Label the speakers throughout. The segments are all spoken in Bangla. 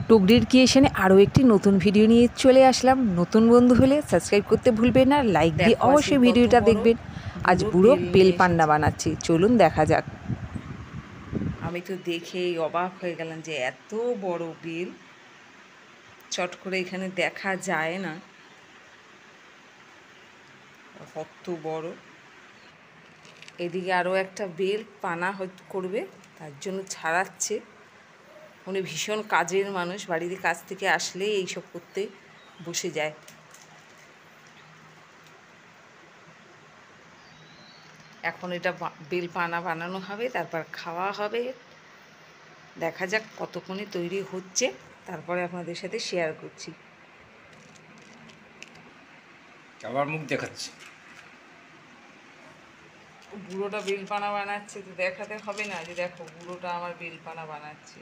Speaker 1: টুকরির ক্রিয়েশনে আরও একটি নতুন ভিডিও নিয়ে চলে আসলাম। নতুন বন্ধু হলে সাবস্ক্রাইব করতে ভুলবেন না, লাইক দিয়ে অবশ্যই ভিডিওটা দেখবেন। আজ বুড়ো বেল পান্না বানাচ্ছি, চলুন দেখা যাক।
Speaker 2: আমি তো দেখেই অবাক হয়ে গেলাম যে এত বড় বেল চট করে এখানে দেখা যায় না, কত বড়। এদিকে আরও একটা বেল পানা করবে, তার জন্য ছাড়াচ্ছে। উনি ভীষণ কাজের মানুষ, বাড়িতে কাজ থেকে আসলে এইসব করতে বসে যায়। এখন এটা বেল পানা বানানো হবে, তারপর খাওয়া হবে। দেখা যাক কতক্ষণে তৈরি হচ্ছে, তারপরে আপনাদের সাথে শেয়ার করছি।
Speaker 3: আবার মুখ দেখাচ্ছে।
Speaker 2: বুড়োটা বেলপানা বানাচ্ছে, তো দেখাতে হবে না যে দেখো বুড়োটা আমার বেলপানা বানাচ্ছে।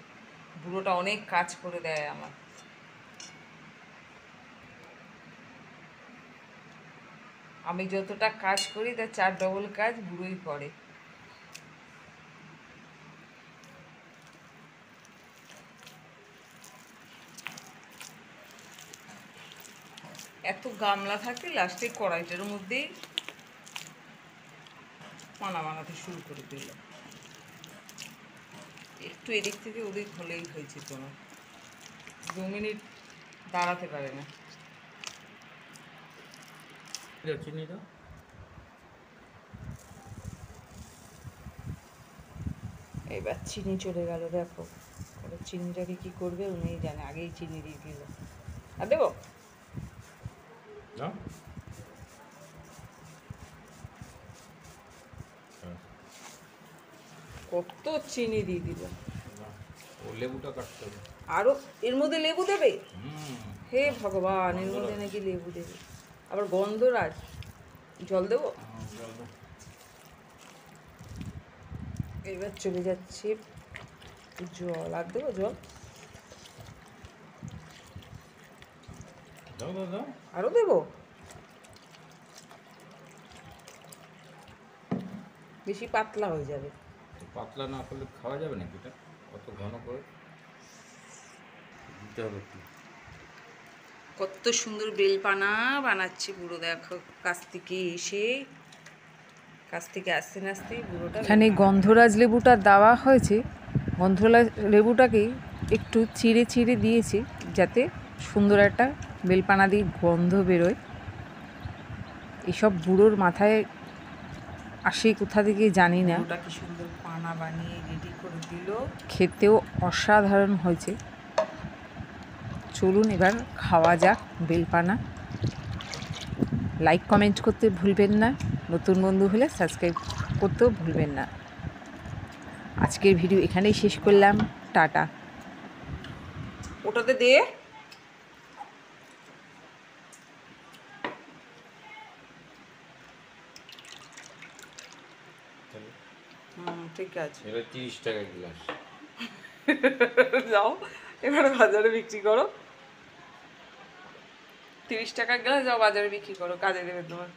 Speaker 2: বুড়োটা অনেক কাজ করে দেয় আমার। আমি যতটা কাজ করি তার 4 ডবল কাজ বুড়োই করে। এত গামলা থাকে, লাস্টে কড়াইটার মধ্যেই পানা বানাতে শুরু করে দিল। একটু এদিক থেকে ওদিক হলেই হয়েছে, তোমার 2 মিনিট দাঁড়াতে পারে না। এবার চিনি চলে গেল, দেখো এবার চিনিটাকে কি করবে উনি জানে, আগেই চিনি দিয়ে দিল। আর দেবো কত চিনি দিয়ে দিল।
Speaker 3: লেবুটা কাটতে হবে
Speaker 2: আরো এর মধ্যে লেবু দেবে? হে ভগবান, এর মধ্যে নাকি লেবু দেবে, আবার গন্ধরাজ। জল দেবো? এবার চলে যাচ্ছে জল। আর দেবো জল? আরো দেবো? বেশি পাতলা হয়ে যাবে।
Speaker 3: পাতলা না করলে খাওয়া যাবে নাকি? এটা কত ঘন করে দিতে হবে একটু।
Speaker 2: কত সুন্দর বেলপানা বানাচ্ছে বুড়ো, দেখো কাছ থেকে আসতে না আসতেই বুড়োটা।
Speaker 1: এখানে গন্ধরাজ লেবুটা দেওয়া হয়েছে। গন্ধরাজ লেবুটাকেই একটু চিড়ে চিড়ে দিয়েছি, যাতে সুন্দর একটা বেলপানা দিয়ে গন্ধ বেরোয়। এসব বুড়োর মাথায় আসে কোথা থেকে জানি না।
Speaker 2: বুড়োটা কি সুন্দর পানা বানিয়ে রেডি করে দিল।
Speaker 1: খেতেও অসাধারণ হয়েছে। চলুন এবার খাওয়া যাক বেলপানা। লাইক কমেন্ট করতে ভুলবেন না, নতুন বন্ধু হলে সাবস্ক্রাইব করতেও ভুলবেন না। আজকের ভিডিও এখানেই শেষ করলাম, টাটা।
Speaker 2: ওটাতে দিয়ে ঠিক আছে।
Speaker 3: এটা 30 টাকা গ্লাস।
Speaker 2: যাও এবার বাজারে বিক্রি করো, 30 টাকা গ্লাস যাও বাজারে বিক্রি করো, কাজে দেবে তোমার।